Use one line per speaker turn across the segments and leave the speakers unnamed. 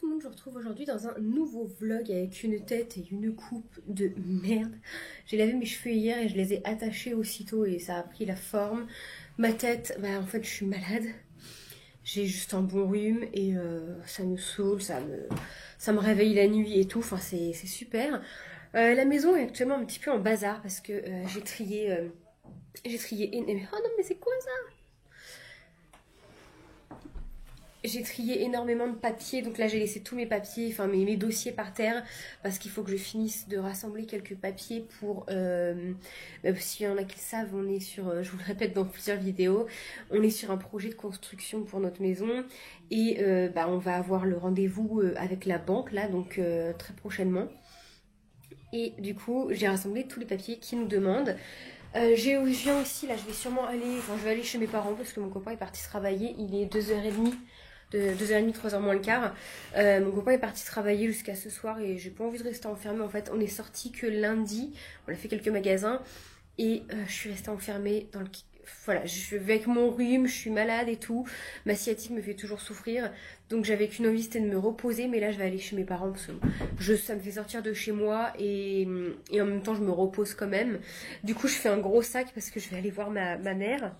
tout le monde, je vous retrouve aujourd'hui dans un nouveau vlog avec une tête et une coupe de merde. J'ai lavé mes cheveux hier et je les ai attachés aussitôt et ça a pris la forme. Ma tête, bah en fait je suis malade. J'ai juste un bon rhume et ça me saoule, ça me réveille la nuit et tout, enfin c'est super. La maison est actuellement un petit peu en bazar parce que j'ai trié... Oh non mais c'est quoi ça? J'ai trié énormément de papiers, donc là j'ai laissé tous mes papiers, enfin mes dossiers par terre, parce qu'il faut que je finisse de rassembler quelques papiers pour... s'il y en a qui le savent, on est sur, je vous le répète dans plusieurs vidéos, on est sur un projet de construction pour notre maison, et on va avoir le rendez-vous avec la banque là, donc très prochainement. Et du coup, j'ai rassemblé tous les papiers qu'ils nous demandent. Je viens aussi, là je vais sûrement aller, je vais aller chez mes parents parce que mon copain est parti travailler, il est 2h30. De 2h30, 3h moins le quart. Mon copain est parti travailler jusqu'à ce soir et j'ai pas envie de rester enfermée. En fait, on est sorti que lundi. On a fait quelques magasins et je suis restée enfermée dans le... Voilà, avec mon rhume, je suis malade et tout. Ma sciatique me fait toujours souffrir. Donc j'avais qu'une envie, c'était de me reposer. Mais là, je vais aller chez mes parents parce que ça me fait sortir de chez moi et en même temps, je me repose quand même. Du coup, je fais un gros sac parce que je vais aller voir ma mère.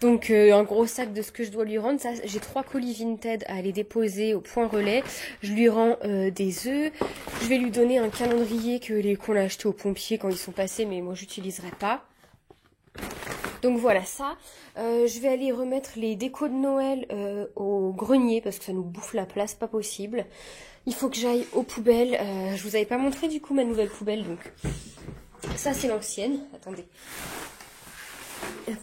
Donc un gros sac de ce que je dois lui rendre. J'ai 3 colis Vinted à aller déposer au point relais. Je lui rends des œufs. Je vais lui donner un calendrier qu'on a acheté aux pompiers quand ils sont passés, mais moi j'utiliserai pas. Donc voilà ça. Je vais aller remettre les décos de Noël au grenier parce que ça nous bouffe la place, pas possible. Il faut que j'aille aux poubelles. Je vous avais pas montré du coup ma nouvelle poubelle, donc ça c'est l'ancienne. Attendez. Hop.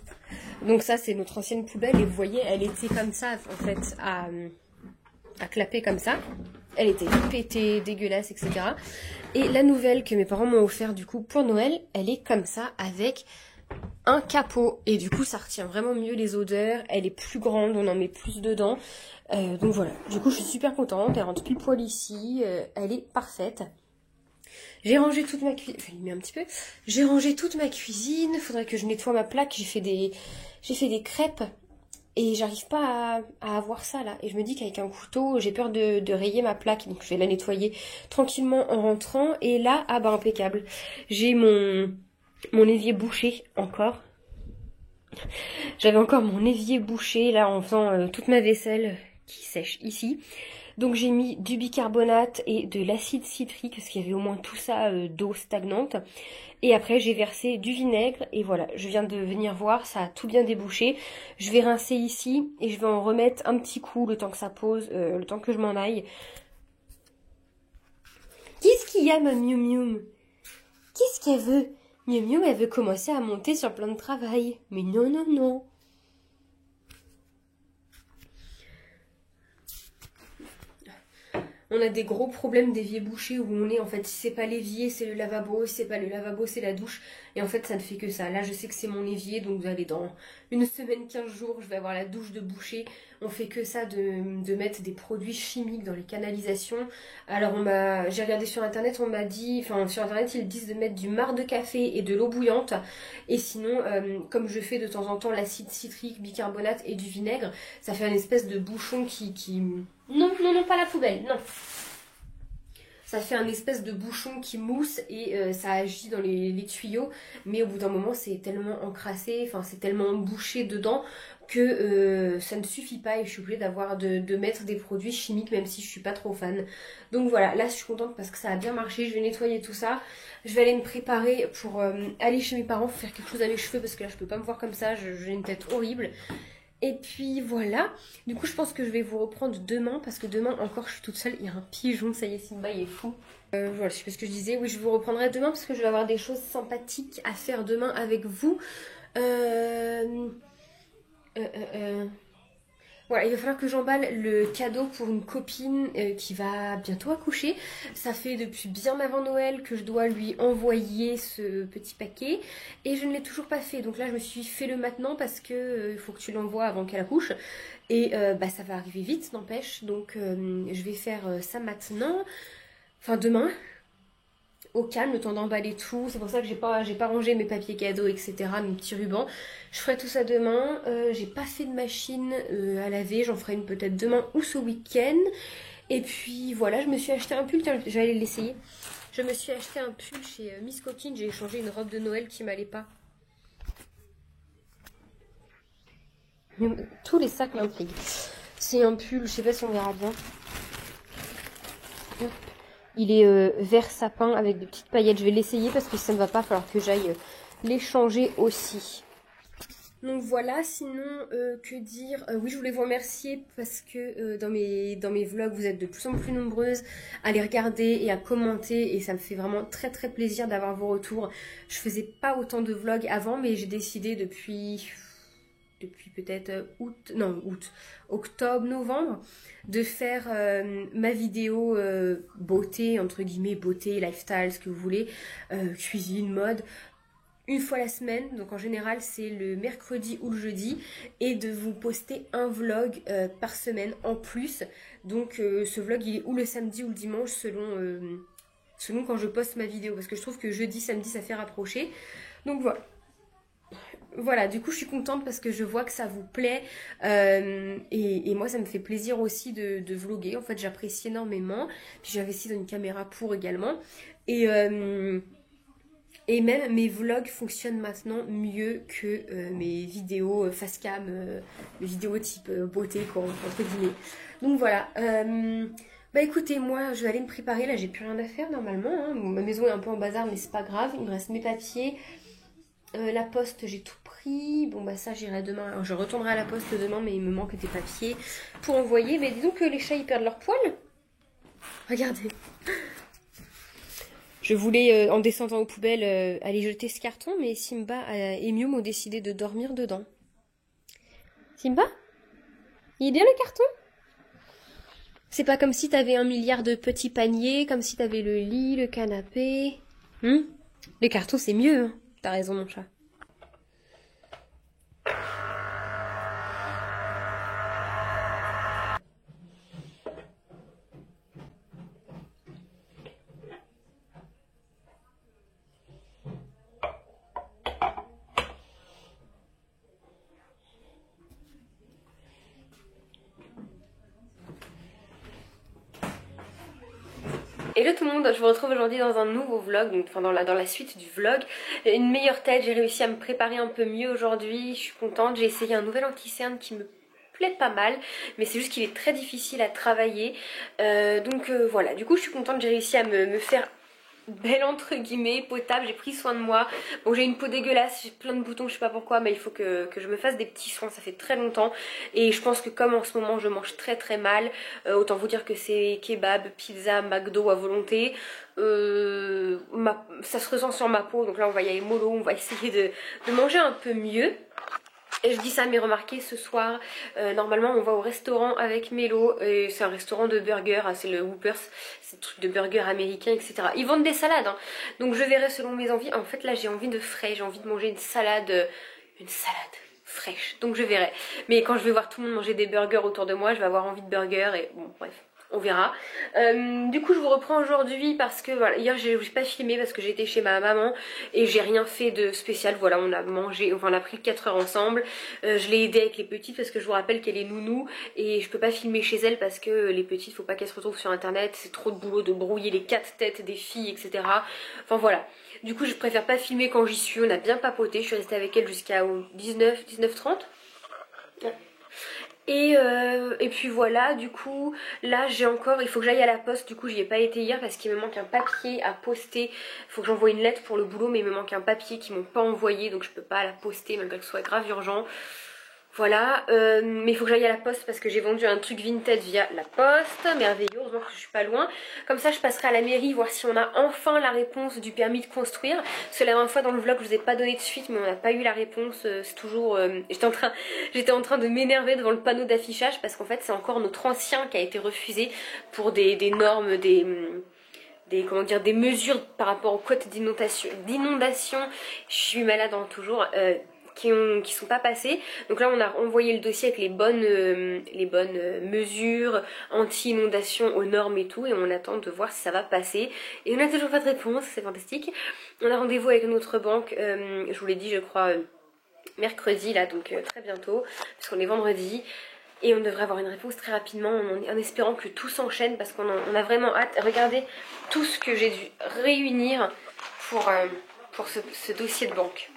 Donc ça c'est notre ancienne poubelle et vous voyez elle était comme ça en fait à clapper comme ça. Elle était pétée, dégueulasse, etc. Et la nouvelle que mes parents m'ont offert du coup pour Noël, elle est comme ça avec un capot. Et du coup ça retient vraiment mieux les odeurs, elle est plus grande, on en met plus dedans. Donc voilà, du coup je suis super contente, elle rentre pile poil ici, elle est parfaite. J'ai rangé toute ma cuisine, je vais allumer un petit peu. J'ai rangé toute ma cuisine, faudrait que je nettoie ma plaque, j'ai fait des crêpes et j'arrive pas à avoir ça là. Et je me dis qu'avec un couteau, j'ai peur de rayer ma plaque, donc je vais la nettoyer tranquillement en rentrant. Et là, ah bah impeccable. J'ai mon évier bouché encore. J'avais encore mon évier bouché là en faisant toute ma vaisselle qui sèche ici. Donc j'ai mis du bicarbonate et de l'acide citrique parce qu'il y avait au moins tout ça d'eau stagnante. Et après j'ai versé du vinaigre et voilà, je viens de venir voir, ça a tout bien débouché. Je vais rincer ici et je vais en remettre un petit coup le temps que ça pose, le temps que je m'en aille. Qu'est-ce qu'il y a ma Miu Miu? Qu'est-ce qu'elle veut? Miu Miu elle veut commencer à monter sur le plan de travail. Mais non non non. On a des gros problèmes d'évier bouché où on est, en fait, si c'est pas l'évier, c'est le lavabo, si c'est pas le lavabo, c'est la douche. Et en fait, ça ne fait que ça. Là, je sais que c'est mon évier, donc vous allez dans une semaine, 15 jours, je vais avoir la douche de boucher. On fait que ça de mettre des produits chimiques dans les canalisations. Alors, j'ai regardé sur internet, on m'a dit, enfin, sur internet, ils disent de mettre du marc de café et de l'eau bouillante. Et sinon, comme je fais de temps en temps l'acide citrique, bicarbonate et du vinaigre, ça fait une espèce de bouchon qui... Non, non, non, pas la poubelle, non. Ça fait un espèce de bouchon qui mousse et ça agit dans les tuyaux. Mais au bout d'un moment, c'est tellement encrassé, enfin c'est tellement bouché dedans que ça ne suffit pas et je suis obligée de mettre des produits chimiques même si je suis pas trop fan. Donc voilà, là je suis contente parce que ça a bien marché. Je vais nettoyer tout ça. Je vais aller me préparer pour aller chez mes parents, faire quelque chose à mes cheveux parce que là je peux pas me voir comme ça, j'ai une tête horrible. Et puis voilà, du coup je pense que je vais vous reprendre demain parce que demain encore je suis toute seule, il y a un pigeon, ça y est Simba il est fou. Voilà, je sais pas ce que je disais, oui je vous reprendrai demain parce que je vais avoir des choses sympathiques à faire demain avec vous. Voilà, il va falloir que j'emballe le cadeau pour une copine qui va bientôt accoucher. Ça fait depuis bien avant Noël que je dois lui envoyer ce petit paquet et je ne l'ai toujours pas fait. Donc là, je me suis dit fais-le maintenant parce que il faut que tu l'envoies avant qu'elle accouche. Et ça va arriver vite, n'empêche. Donc je vais faire ça maintenant, enfin demain. au calme, le temps d'emballer tout. C'est pour ça que j'ai pas rangé mes papiers cadeaux, etc., mes petits rubans. Je ferai tout ça demain. J'ai pas fait de machine à laver, j'en ferai une peut-être demain ou ce week-end. Et puis voilà, je me suis acheté un pull, tiens, je vais aller l'essayer. Je me suis acheté un pull chez Miss Coquine, j'ai échangé une robe de Noël qui m'allait pas. Tous les sacs m'intriguent. C'est un pull, je sais pas si on verra bien. Il est vert sapin avec des petites paillettes. Je vais l'essayer parce que si ça ne va pas, il va falloir que j'aille l'échanger aussi. Donc voilà, sinon que dire, oui, je voulais vous remercier parce que dans mes vlogs vous êtes de plus en plus nombreuses à les regarder et à commenter, et ça me fait vraiment très très plaisir d'avoir vos retours. Je faisais pas autant de vlogs avant, mais j'ai décidé depuis peut-être octobre, novembre, de faire ma vidéo beauté, entre guillemets, beauté, lifestyle, ce que vous voulez, cuisine, mode, une fois la semaine. Donc en général c'est le mercredi ou le jeudi, et de vous poster un vlog par semaine en plus. Donc ce vlog il est ou le samedi ou le dimanche selon quand je poste ma vidéo, parce que je trouve que jeudi, samedi ça fait rapprocher. Donc voilà. Voilà, du coup je suis contente parce que je vois que ça vous plaît, et moi ça me fait plaisir aussi de vlogger. En fait j'apprécie énormément, puis j'investis dans une caméra pour également, et même mes vlogs fonctionnent maintenant mieux que mes vidéos face cam, mes vidéos type beauté quoi, entre guillemets. Donc voilà, bah écoutez, moi je vais aller me préparer, là j'ai plus rien à faire normalement, hein. Ma maison est un peu en bazar mais c'est pas grave, il me reste mes papiers. La poste j'ai tout pris, bon bah ça j'irai demain, alors, je retournerai à la poste demain, mais il me manque des papiers pour envoyer. Mais disons que les chats ils perdent leur poil, regardez. Je voulais en descendant aux poubelles aller jeter ce carton, mais Simba et Miu m'ont décidé de dormir dedans. Simba, il est bien le carton? C'est pas comme si t'avais 1 milliard de petits paniers, comme si t'avais le lit, le canapé. Les cartons c'est mieux, hein. T'as raison mon chat. Hello tout le monde, je vous retrouve aujourd'hui dans un nouveau vlog, donc, enfin dans la suite du vlog. Une meilleure tête, j'ai réussi à me préparer un peu mieux aujourd'hui, je suis contente. J'ai essayé un nouvel anti-cerne qui me plaît pas mal, mais c'est juste qu'il est très difficile à travailler. Voilà, du coup je suis contente, j'ai réussi à me faire belle entre guillemets, potable, j'ai pris soin de moi. Bon, j'ai une peau dégueulasse, j'ai plein de boutons, je sais pas pourquoi, mais il faut que je me fasse des petits soins, ça fait très longtemps. Et je pense que comme en ce moment je mange très très mal, autant vous dire que c'est kebab, pizza, McDo à volonté. Ça se ressent sur ma peau, donc là on va y aller mollo, on va essayer de manger un peu mieux. Et je dis ça mais remarquez, ce soir normalement on va au restaurant avec Mélo, et c'est un restaurant de burgers, c'est le Whoppers, c'est le truc de burgers américains, etc. Ils vendent des salades, hein. Donc je verrai selon mes envies. En fait là j'ai envie de frais, j'ai envie de manger une salade fraîche, donc je verrai. Mais quand je vais voir tout le monde manger des burgers autour de moi, je vais avoir envie de burgers, et bon bref, on verra. Du coup je vous reprends aujourd'hui parce que voilà, hier j'ai pas filmé parce que j'étais chez ma maman et j'ai rien fait de spécial. Voilà, on a mangé, enfin on a pris 4 heures ensemble. Je l'ai aidée avec les petites parce que je vous rappelle qu'elle est nounou et je peux pas filmer chez elle parce que les petites, faut pas qu'elles se retrouvent sur internet, c'est trop de boulot de brouiller les 4 têtes des filles, etc. Enfin voilà. Du coup je préfère pas filmer quand j'y suis. On a bien papoté, je suis restée avec elle jusqu'à 19h30. Et puis voilà, du coup là il faut que j'aille à la poste. Du coup j'y ai pas été hier parce qu'il me manque un papier à poster. Il faut que j'envoie une lettre pour le boulot, mais il me manque un papier qu'ils m'ont pas envoyé, donc je peux pas la poster malgré que ce soit grave urgent. Voilà, mais il faut que j'aille à la poste parce que j'ai vendu un truc Vinted via la poste. Merveilleux, heureusement que je suis pas loin. Comme ça je passerai à la mairie voir si on a enfin la réponse du permis de construire. Parce que la dernière fois dans le vlog je vous ai pas donné de suite, mais on n'a pas eu la réponse. C'est toujours... j'étais en train de m'énerver devant le panneau d'affichage parce qu'en fait c'est encore notre ancien qui a été refusé pour des normes, des mesures par rapport aux cotes d'inondation. Je suis malade toujours. qui sont pas passés. Donc là on a envoyé le dossier avec les bonnes mesures anti-inondation aux normes et tout, et on attend de voir si ça va passer. Et on n'a toujours pas de réponse, c'est fantastique. On a rendez-vous avec notre banque, je vous l'ai dit je crois mercredi là, donc très bientôt, parce qu'on est vendredi. Et on devrait avoir une réponse très rapidement en espérant que tout s'enchaîne, parce qu'on a vraiment hâte. Regardez tout ce que j'ai dû réunir pour ce dossier de banque.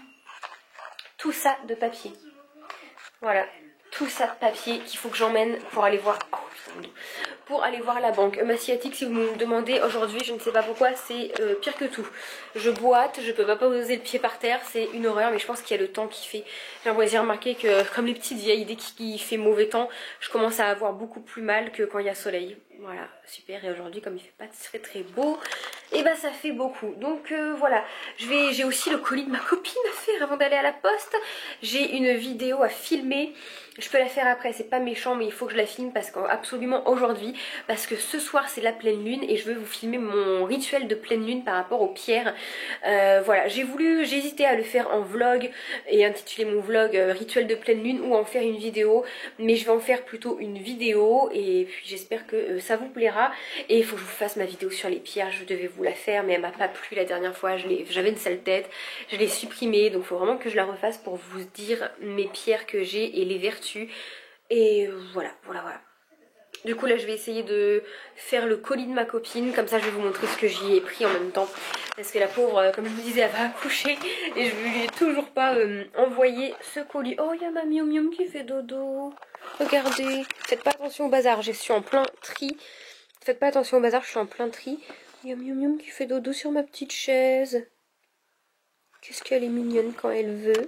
Tout ça de papier. Voilà, tout ça de papier qu'il faut que j'emmène pour aller voir. Oh, putain, pour aller voir la banque. Ma sciatique, si vous me demandez aujourd'hui, je ne sais pas pourquoi, c'est pire que tout. Je boite, je peux pas poser le pied par terre, c'est une horreur, mais je pense qu'il y a le temps qui fait. J'ai remarqué que comme les petites vieilles, dès qu'il fait mauvais temps, je commence à avoir beaucoup plus mal que quand il y a soleil. Voilà, super. Et aujourd'hui, comme il fait pas très très beau, et bah ça fait beaucoup. Donc voilà, j'ai aussi le colis de ma copine à faire avant d'aller à la poste. J'ai une vidéo à filmer. Je peux la faire après, c'est pas méchant, mais il faut que je la filme parce qu'absolument aujourd'hui, parce que ce soir c'est la pleine lune et je veux vous filmer mon rituel de pleine lune par rapport aux pierres. Voilà, j'ai hésité à le faire en vlog et intituler mon vlog rituel de pleine lune ou en faire une vidéo, mais je vais en faire plutôt une vidéo et puis j'espère que ça vous plaira. Et il faut que je vous fasse ma vidéo sur les pierres, je devais vous la faire mais elle m'a pas plu la dernière fois, j'avais une sale tête, je l'ai supprimée, donc il faut vraiment que je la refasse pour vous dire mes pierres que j'ai et les vertus. Et voilà. Du coup là je vais essayer de faire le colis de ma copine, comme ça je vais vous montrer ce que j'y ai pris en même temps. Parce que la pauvre, comme je vous disais, elle va accoucher et je lui ai toujours pas envoyé ce colis. Oh, il y a ma Mium Mium qui fait dodo. Regardez, faites pas attention au bazar, je suis en plein tri. Faites pas attention au bazar, je suis en plein tri. Il y a Mium Mium qui fait dodo sur ma petite chaise. Qu'est-ce qu'elle est mignonne quand elle veut.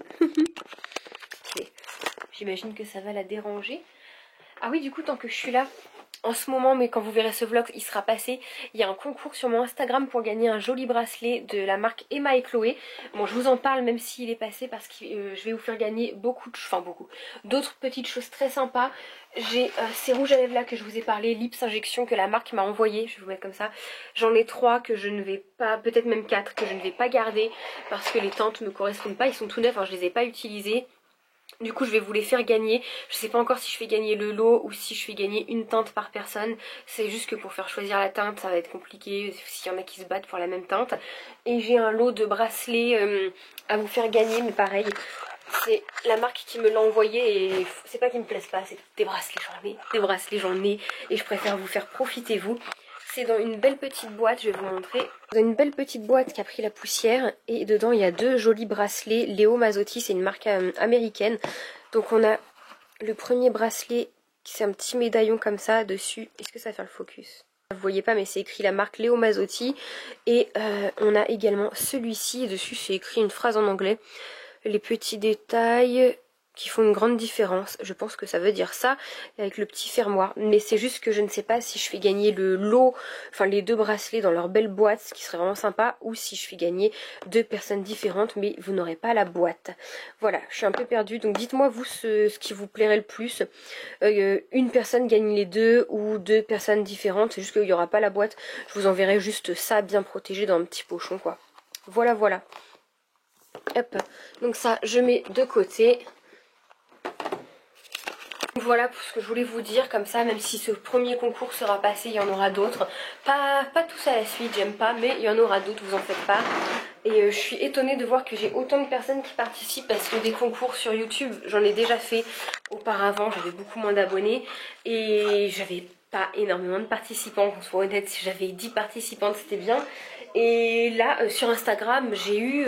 J'imagine que ça va la déranger. Ah oui, du coup, tant que je suis là, en ce moment, mais quand vous verrez ce vlog, il sera passé. Il y a un concours sur mon Instagram pour gagner un joli bracelet de la marque Emma et Chloé. Bon, je vous en parle même s'il est passé parce que je vais vous faire gagner beaucoup d'autres petites choses très sympas. J'ai ces rouges à lèvres là que je vous ai parlé, Lips Injection, que la marque m'a envoyé. Je vais vous mettre comme ça. J'en ai 3 que je ne vais pas, peut-être même 4 que je ne vais pas garder parce que les teintes me correspondent pas. Ils sont tout neufs, je les ai pas utilisés. Du coup je vais vous les faire gagner. Je sais pas encore si je fais gagner le lot ou si je fais gagner une teinte par personne. C'est juste que pour faire choisir la teinte ça va être compliqué s'il y en a qui se battent pour la même teinte. Et j'ai un lot de bracelets à vous faire gagner, mais pareil, c'est la marque qui me l'a envoyé et c'est pas qu'ils me plaisent pas, c'est des bracelets j'en ai et je préfère vous faire profiter vous. C'est dans une belle petite boîte, je vais vous montrer. Dans une belle petite boîte qui a pris la poussière et dedans il y a 2 jolis bracelets. Léo Mazzotti, c'est une marque américaine. Donc on a le premier bracelet, c'est un petit médaillon comme ça dessus. Est-ce que ça va faire le focus? Vous voyez pas mais c'est écrit la marque Léo Mazzotti. Et on a également celui-ci et dessus c'est écrit une phrase en anglais. Les petits détails qui font une grande différence, je pense que ça veut dire ça, avec le petit fermoir, mais c'est juste que je ne sais pas si je fais gagner le lot, enfin les 2 bracelets dans leur belle boîte, ce qui serait vraiment sympa, ou si je fais gagner 2 personnes différentes, mais vous n'aurez pas la boîte. Voilà, je suis un peu perdue, donc dites-moi vous ce qui vous plairait le plus, une personne gagne les 2 ou 2 personnes différentes, c'est juste qu'il n'y aura pas la boîte, je vous enverrai juste ça bien protégé dans un petit pochon quoi. Voilà. Hop, donc ça je mets de côté. Voilà pour ce que je voulais vous dire, comme ça même si ce premier concours sera passé, il y en aura d'autres. Pas tous à la suite, j'aime pas, mais il y en aura d'autres, vous en faites pas. Et je suis étonnée de voir que j'ai autant de personnes qui participent parce que des concours sur YouTube, j'en ai déjà fait auparavant, j'avais beaucoup moins d'abonnés et j'avais pas énormément de participants, qu'on soit honnête, si j'avais 10 participantes c'était bien. Et là sur Instagram j'ai eu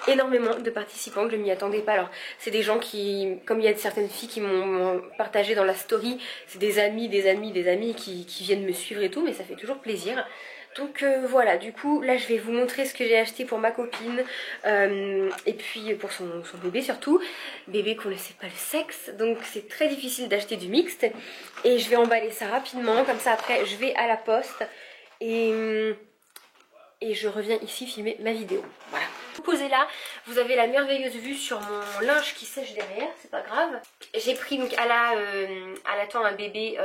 énormément de participants, je ne m'y attendais pas. Alors c'est des gens qui, comme il y a certaines filles qui m'ont partagé dans la story, c'est des amis qui viennent me suivre et tout, mais ça fait toujours plaisir. Donc voilà, du coup là je vais vous montrer ce que j'ai acheté pour ma copine et puis pour son bébé surtout, bébé qu'on ne sait pas le sexe, donc c'est très difficile d'acheter du mixte. Et je vais emballer ça rapidement, comme ça après je vais à la poste et je reviens ici filmer ma vidéo. Voilà. Vous posez là, vous avez la merveilleuse vue sur mon linge qui sèche derrière, c'est pas grave. J'ai pris donc elle attend un bébé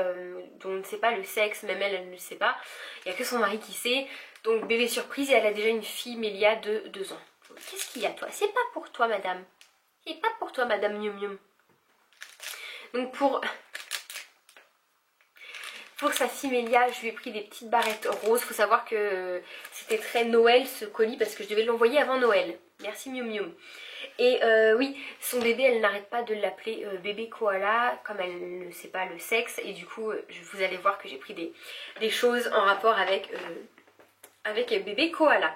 dont on ne sait pas le sexe, même elle ne le sait pas. Il n'y a que son mari qui sait. Donc bébé surprise et elle a déjà une fille Mélia de 2 ans. Qu'est-ce qu'il y a toi? C'est pas pour toi madame. Et pas pour toi, Madame Mium Mium. Donc pour sa fille Mélia, je lui ai pris des petites barrettes roses. Faut savoir que c'était très Noël ce colis parce que je devais l'envoyer avant Noël. Merci Mium Mium. Et oui, son bébé, elle n'arrête pas de l'appeler bébé koala, comme elle ne sait pas le sexe. Et du coup, vous allez voir que j'ai pris des choses en rapport avec bébé koala.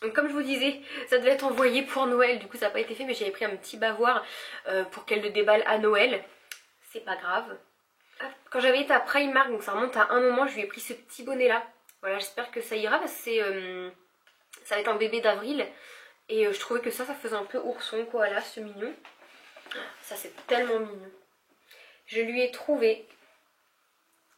Donc comme je vous disais, ça devait être envoyé pour Noël, du coup ça n'a pas été fait, mais j'avais pris un petit bavoir pour qu'elle le déballe à Noël. C'est pas grave. Quand j'avais été à Primark, donc ça remonte à un moment, je lui ai pris ce petit bonnet là. Voilà, j'espère que ça ira parce que ça va être un bébé d'avril. Et je trouvais que ça faisait un peu ourson koala, ce mignon. Ça c'est tellement mignon. Je lui ai trouvé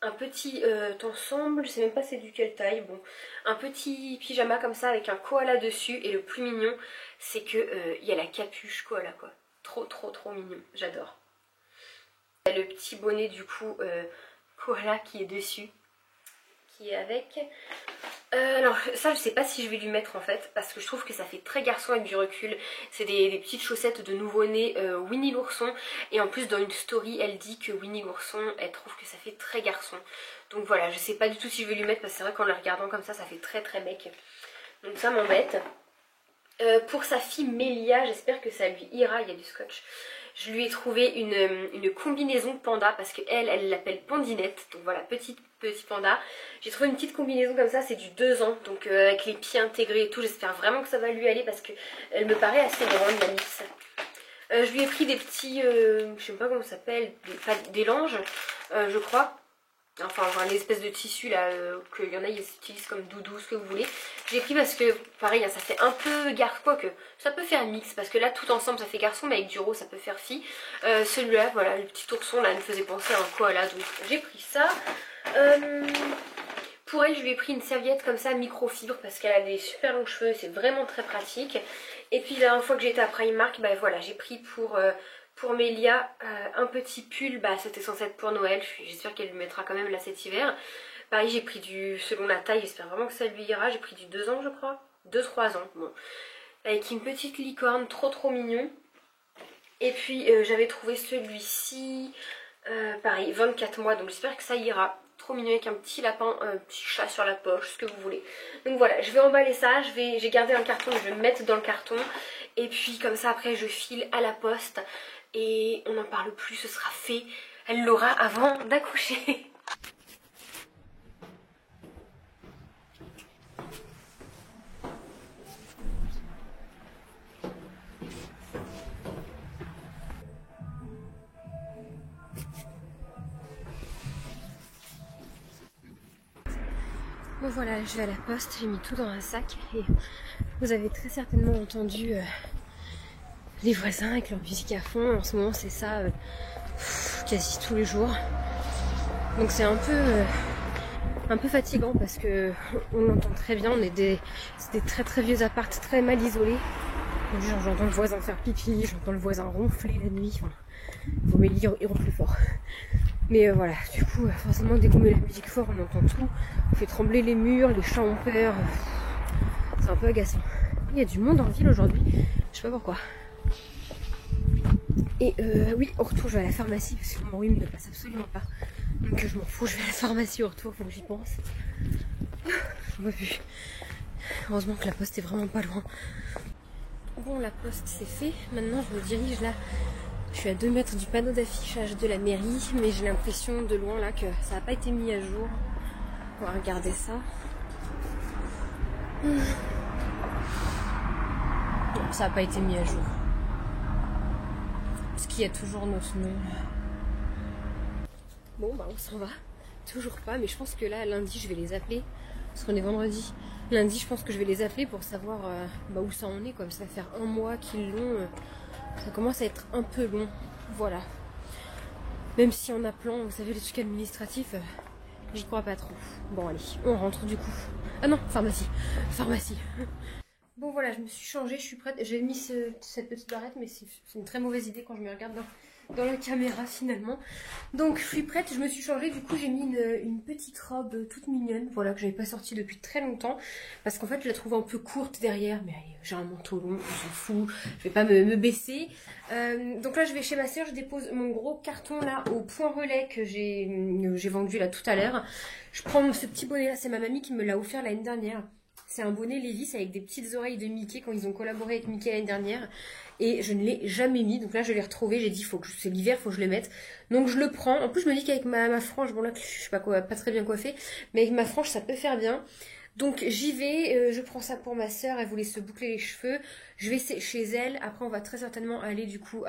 un petit ensemble, je sais même pas c'est du quelle taille, bon, un petit pyjama comme ça avec un koala dessus. Et le plus mignon, c'est que y a la capuche koala quoi. Trop mignon, j'adore. Il y a le petit bonnet du coup koala qui est dessus, qui est avec. Alors ça je sais pas si je vais lui mettre en fait, parce que je trouve que ça fait très garçon avec du recul. C'est des petites chaussettes de nouveau-né Winnie l'ourson. Et en plus dans une story elle dit que Winnie l'ourson, elle trouve que ça fait très garçon. Donc voilà, je sais pas du tout si je vais lui mettre parce que c'est vrai qu'en le regardant comme ça fait très mec. Donc ça m'embête. Pour sa fille Mélia, j'espère que ça lui ira, il y a du scotch. Je lui ai trouvé une combinaison panda parce qu'elle l'appelle Pandinette. Donc voilà, petit panda. J'ai trouvé une petite combinaison comme ça, c'est du 2 ans. Donc avec les pieds intégrés et tout, j'espère vraiment que ça va lui aller parce qu'elle me paraît assez grande la miss. Je lui ai pris des petits, je sais pas comment ça s'appelle, des langes, je crois. Enfin, une espèce de tissu là, qu'il y en a, ils utilisent comme doudou, ce que vous voulez. J'ai pris parce que, pareil, ça fait un peu garçon, quoique ça peut faire mix, parce que là, tout ensemble, ça fait garçon, mais avec du rose, ça peut faire fille. Celui-là, voilà, le petit ourson là, me faisait penser à un koala, donc j'ai pris ça. Pour elle, je lui ai pris une serviette comme ça, microfibre, parce qu'elle a des super longs cheveux, c'est vraiment très pratique. Et puis, la dernière fois que j'étais à Primark, bah voilà, j'ai pris pour Mélia un petit pull, bah c'était censé être pour Noël, j'espère qu'elle lui mettra quand même là cet hiver. Pareil, j'ai pris selon la taille, j'espère vraiment que ça lui ira, j'ai pris du 2 ans je crois, 2-3 ans, bon. Avec une petite licorne, trop mignon. Et puis j'avais trouvé celui-ci, pareil, 24 mois, donc j'espère que ça ira. Trop mignon avec un petit lapin, un petit chat sur la poche, ce que vous voulez. Donc voilà, je vais emballer ça, j'ai gardé un carton, je vais le mettre dans le carton. Et puis comme ça après je file à la poste. Et on n'en parle plus, ce sera fait. Elle l'aura avant d'accoucher. Bon voilà, je vais à la poste, j'ai mis tout dans un sac. Et vous avez très certainement entendu les voisins avec leur musique à fond. En ce moment c'est ça quasi tous les jours. Donc c'est un peu fatigant parce que on entend très bien, c'est des très vieux apparts très mal isolés. Genre j'entends le voisin faire pipi, j'entends le voisin ronfler la nuit. Enfin, vos mélis ils ronflent fort. Mais voilà, du coup forcément dès qu'on met la musique fort on entend tout. On fait trembler les murs, les chats ont peur. C'est un peu agaçant. Il y a du monde en ville aujourd'hui, je sais pas pourquoi. Et oui, au retour je vais à la pharmacie parce que mon rhume ne passe absolument pas. Donc je m'en fous, je vais à la pharmacie au retour, faut que j'y pense. J'en peux plus. Heureusement que la poste est vraiment pas loin. Bon, la poste c'est fait. Maintenant je me dirige là. Je suis à 2 mètres du panneau d'affichage de la mairie, mais j'ai l'impression de loin là que ça n'a pas été mis à jour. On va regarder ça. Non, ça n'a pas été mis à jour. Parce qu'il y a toujours notre nom. Bon bah on s'en va. Toujours pas, mais je pense que là lundi je vais les appeler. Parce qu'on est vendredi. Lundi je pense que je vais les appeler pour savoir où ça en est quoi. Ça va faire 1 mois qu'ils l'ont. Ça commence à être un peu long. Voilà. Même si en appelant, vous savez, les trucs administratifs, j'y crois pas trop. Bon allez, on rentre du coup. Ah non, pharmacie. Pharmacie. Bon voilà, je me suis changée, je suis prête. J'ai mis cette petite barrette, mais c'est une très mauvaise idée quand je me regarde dans la caméra finalement. Donc je suis prête, je me suis changée, du coup j'ai mis une petite robe toute mignonne, voilà, que j'avais pas sortie depuis très longtemps, parce qu'en fait je la trouve un peu courte derrière, mais j'ai un manteau long, on s'en fout, je vais pas me baisser. Donc là je vais chez ma soeur, je dépose mon gros carton là au point relais que j'ai vendu là tout à l'heure. Je prends ce petit bonnet là, c'est ma mamie qui me l'a offert l'année dernière. C'est un bonnet Levi's avec des petites oreilles de Mickey quand ils ont collaboré avec Mickey l'année dernière. Et je ne l'ai jamais mis. Donc là, je l'ai retrouvé. J'ai dit, c'est l'hiver, faut que je le mette. Donc je le prends. En plus, je me dis qu'avec ma frange, bon là, je suis pas très bien coiffée, mais avec ma frange, ça peut faire bien. Donc j'y vais, je prends ça pour ma soeur, elle voulait se boucler les cheveux, je vais chez elle, après on va très certainement aller du coup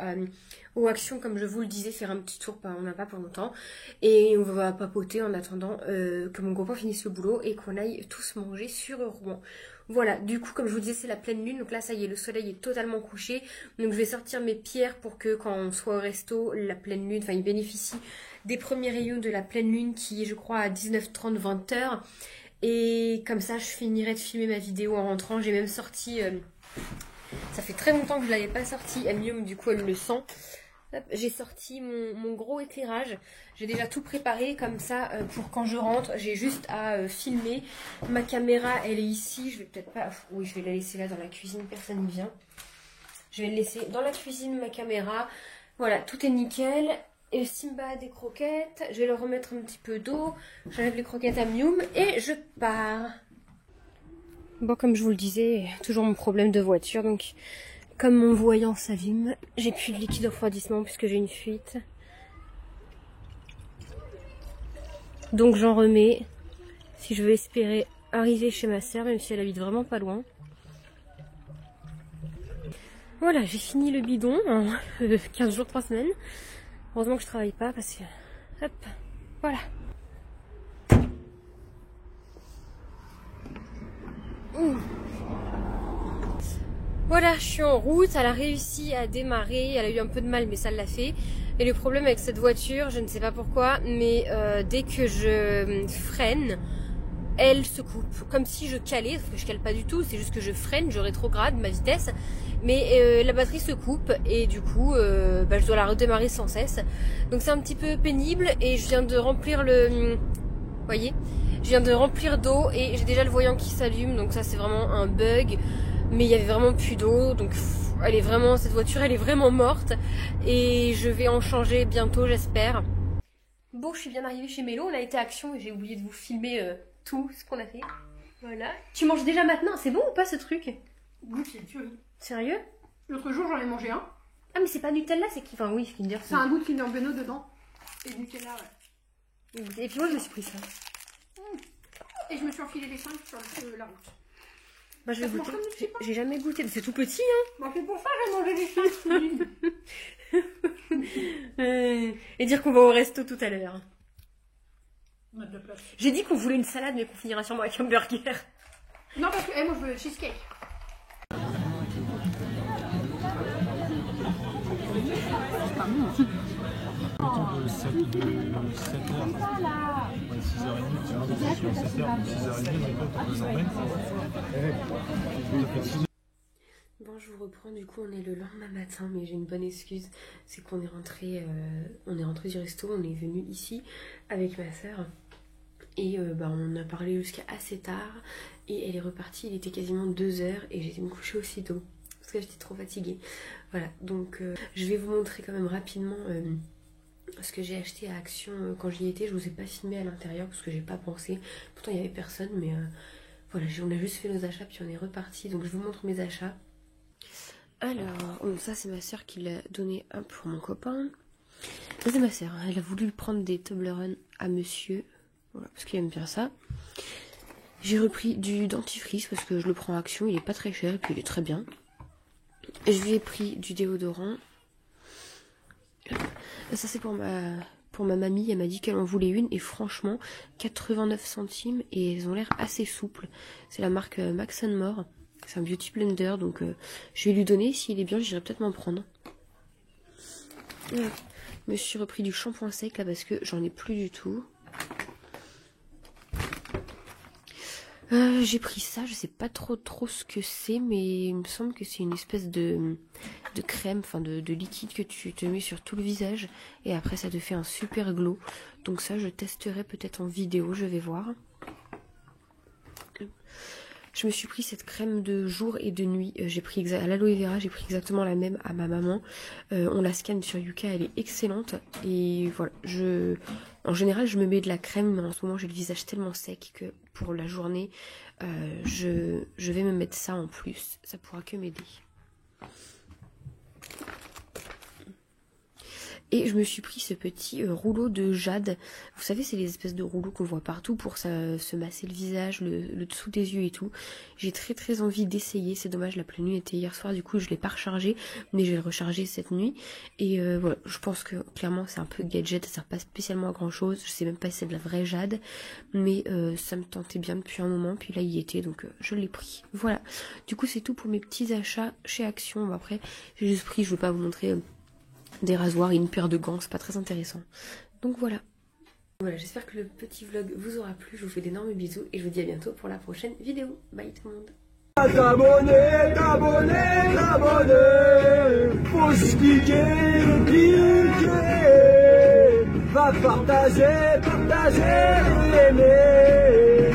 aux Actions comme je vous le disais, faire un petit tour, on n'a pas pour longtemps, et on va papoter en attendant que mon copain finisse le boulot et qu'on aille tous manger sur Rouen. Voilà, du coup comme je vous disais c'est la pleine lune, donc là ça y est, le soleil est totalement couché, donc je vais sortir mes pierres pour que quand on soit au resto, la pleine lune, enfin il bénéficie des premiers rayons de la pleine lune qui est je crois à 19h30, 20h. Et comme ça, je finirai de filmer ma vidéo en rentrant. J'ai même sorti... ça fait très longtemps que je ne l'avais pas sorti. Amium, du coup, elle le sent. J'ai sorti mon gros éclairage. J'ai déjà tout préparé comme ça pour quand je rentre. J'ai juste à filmer. Ma caméra, elle est ici. Je vais peut-être pas... Oui, je vais la laisser là dans la cuisine. Personne ne vient. Je vais le laisser dans la cuisine, ma caméra. Voilà, tout est nickel. Et Simba a des croquettes, je vais leur remettre un petit peu d'eau, j'enlève les croquettes à Mioum et je pars. Bon, comme je vous le disais, toujours mon problème de voiture, donc comme mon voyant s'allume, j'ai plus de liquide de refroidissement puisque j'ai une fuite. Donc j'en remets, si je veux espérer arriver chez ma soeur, même si elle habite vraiment pas loin. Voilà, j'ai fini le bidon en 15 jours, 3 semaines. Heureusement que je travaille pas parce que... Hop, voilà. Voilà, je suis en route, elle a réussi à démarrer, elle a eu un peu de mal mais ça l'a fait. Et le problème avec cette voiture, je ne sais pas pourquoi, mais dès que je freine, elle se coupe. Comme si je calais, parce que je cale pas du tout, c'est juste que je freine, je rétrograde ma vitesse. Mais la batterie se coupe et du coup je dois la redémarrer sans cesse. Donc c'est un petit peu pénible et je viens de remplir vous voyez, je viens de remplir d'eau et j'ai déjà le voyant qui s'allume, donc ça c'est vraiment un bug. Mais il y avait vraiment plus d'eau, donc elle est vraiment, cette voiture elle est vraiment morte et je vais en changer bientôt j'espère. Bon, je suis bien arrivée chez Mélo, on a été à Action et j'ai oublié de vous filmer tout ce qu'on a fait. Voilà. Tu manges déjà maintenant, c'est bon ou pas ce truc?
Oui, c'est tuerie.
Sérieux?
L'autre jour, j'en ai mangé un.
Ah, mais c'est pas Nutella, c'est qui? Enfin, oui, Kinder.
C'est un goût de Kinder Bueno dedans. Et Nutella, ouais.
Et puis moi, je me suis pris ça.
Et je me suis enfilé les 5 sur la route.
Bah, je vais goûter. J'ai jamais goûté. C'est tout petit, hein.
Bah, c'est pour ça que j'ai mangé les 5.
Et dire qu'on va au resto tout à l'heure.
On a de la place.
J'ai dit qu'on voulait une salade, mais qu'on finira sûrement avec un burger.
Non, parce que moi, je veux le cheesecake.
De 7h, 6h30, 6h30,
bon, je vous reprends, du coup on est le lendemain matin, mais j'ai une bonne excuse, c'est qu'on est rentré du resto, on est venu ici avec ma soeur et on a parlé jusqu'à assez tard et elle est repartie, il était quasiment 2h et j'ai été me coucher aussitôt parce que j'étais trop fatiguée. Voilà, donc je vais vous montrer quand même rapidement ce que j'ai acheté à Action quand j'y étais. Je vous ai pas filmé à l'intérieur parce que j'ai pas pensé, pourtant il y avait personne, mais voilà, on a juste fait nos achats puis on est reparti, donc je vous montre mes achats. Alors, ça c'est ma soeur qui l'a donné un pour mon copain. Ça c'est ma soeur, hein. Elle a voulu prendre des Toblerone à monsieur, voilà, parce qu'il aime bien ça. J'ai repris du dentifrice parce que je le prends à Action, il est pas très cher et puis il est très bien. Je lui ai pris du déodorant. Ça c'est pour ma mamie, elle m'a dit qu'elle en voulait une et franchement 89 centimes et elles ont l'air assez souples. C'est la marque Max & More, c'est un beauty blender, donc je vais lui donner, s'il est bien j'irai peut-être m'en prendre. Je me suis repris du shampoing sec là parce que j'en ai plus du tout. J'ai pris ça, je sais pas trop ce que c'est, mais il me semble que c'est une espèce de crème, enfin de liquide que tu te mets sur tout le visage et après ça te fait un super glow. Donc ça je testerai peut-être en vidéo, je vais voir. Je me suis pris cette crème de jour et de nuit. J'ai pris à l'aloe vera, j'ai pris exactement la même à ma maman. On la scanne sur Yuka, elle est excellente. Et voilà, en général, je me mets de la crème, mais en ce moment, j'ai le visage tellement sec que pour la journée, je vais me mettre ça en plus. Ça pourra que m'aider. Et je me suis pris ce petit rouleau de jade. Vous savez, c'est les espèces de rouleaux qu'on voit partout pour se masser le visage, le dessous des yeux et tout. J'ai très envie d'essayer. C'est dommage, la pleine nuit était hier soir, du coup je l'ai pas rechargé. Mais je vais le recharger cette nuit. Et voilà, je pense que clairement c'est un peu gadget, ça sert pas spécialement à grand chose. Je sais même pas si c'est de la vraie jade. Mais ça me tentait bien depuis un moment. Puis là il y était, donc je l'ai pris. Voilà, du coup c'est tout pour mes petits achats chez Action. Bon, après, j'ai juste pris, je veux pas vous montrer... des rasoirs et une paire de gants, c'est pas très intéressant. Donc voilà. Voilà, j'espère que le petit vlog vous aura plu. Je vous fais d'énormes bisous et je vous dis à bientôt pour la prochaine vidéo. Bye tout le monde.
T'abonner, faut se cliquer, va partager, aimer.